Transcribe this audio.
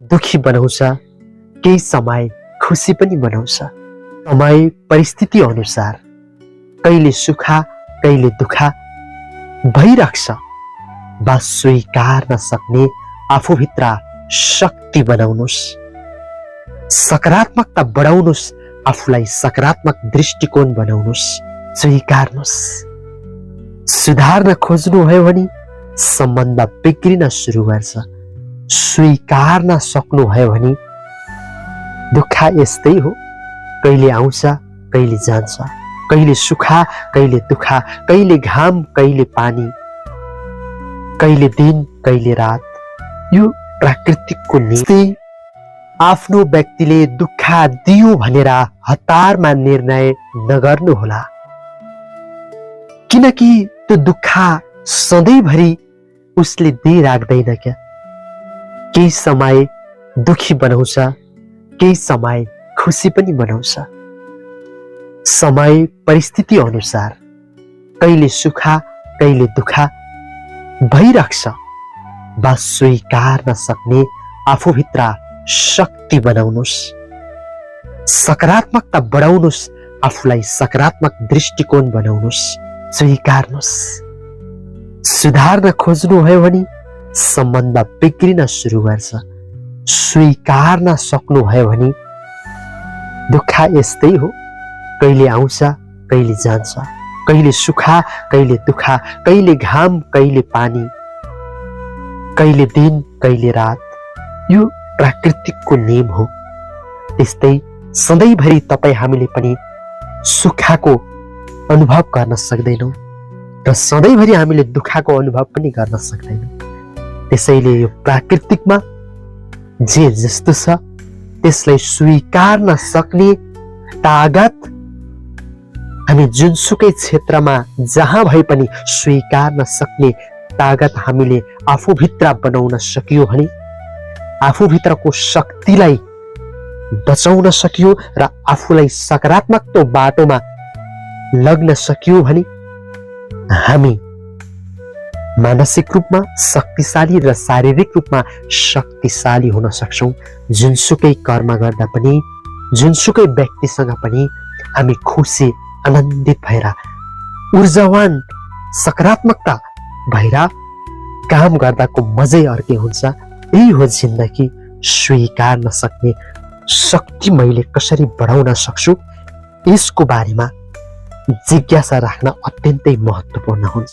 दुखी बनाउँछ, केही समय खुसी पनि बनाउँछ। समय परिस्थिति अनुसार कहिले सुखा कहिले दुखा भइराख्छ। बस स्वीकार नसक्ने आफूभित्र शक्ति बनाउनुस्, सकारात्मकता बढाउनुस्, आफूलाई सकारात्मक दृष्टिकोण बनाउनुस्, स्वीकार्नुस्। सुधार्न खोज्नुभयो भने सम्बन्ध बिग्रिन सुरु गर्छ। स्वीकार्न सक्नुभयो भने दुःख यस्तै हो, कहिले आउँछ कहिले जान्छ, कहिले सुखा कहिले दुखा, कहिले घाम कहिले पानी, कहिले दिन कहिले रात। यो प्राकृतिकको नियम। आफ्नो व्यक्तिले दुःख दियो भनेर हतारमा निर्णय नगर्नुहोला, किनकि त्यो दुःख सधैँभरि उसले दिइराख्दैन क्या। केही समय दुखी बनाउँछ, केही समय खुसी पनि बनाउँछ। समय परिस्थिति अनुसार कहिले सुखा कहिले दुखा भइराख्छ। बस स्वीकार नसक्ने आफूभित्र शक्ति बनाउनुस्, सकारात्मकता बढाउनुस्, आफूलाई सकारात्मक दृष्टिकोण बनाउनुस्, स्वीकार्नुस्। सुधार्न खोज्नुभयो भने सम्बन्ध बिग्रिन सुरु गर्छ। स्वीकार्न सक्नुभयो भने दुःख यस्तै हो, कहिले आउँछ कहिले जान्छ, कहिले सुखा कहिले दुखा, कहिले घाम कहिले पानी, कहिले दिन कहिले रात। यो प्राकृतिकको नियम हो। त्यस्तै सधैँभरि तपाईँ हामीले पनि सुखको अनुभव गर्न सक्दैनौँ र सधैँभरि हामीले दुःखको अनुभव पनि गर्न सक्दैनौँ। त्यसैले यो प्राकृतिकमा जे जस्तो छ त्यसलाई स्वीकार्न सक्ने तागत हामी जुनसुकै क्षेत्रमा जहाँ भए पनि स्वीकार्न सक्ने तागत हामीले आफूभित्र बनाउन सकियो भने, आफूभित्रको शक्तिलाई बचाउन सकियो र आफूलाई सकारात्मक बाटोमा लग्न सकियो भने हामी मानसिक रूपमा शक्तिशाली र शारीरिक रूपमा शक्तिशाली हुन सक्छौँ। जुनसुकै कर्म गर्दा पनि, जुनसुकै व्यक्तिसँग पनि हामी खुसी आनन्दित भएर ऊर्जावान सकारात्मकता भएर काम गर्दाको मजै अर्कै हुन्छ। यही हो जिन्दगी। स्वीकार्न सक्ने शक्ति मैले कसरी बढाउन सक्छु, यसको बारेमा जिज्ञासा राख्न अत्यन्तै महत्त्वपूर्ण हुन्छ।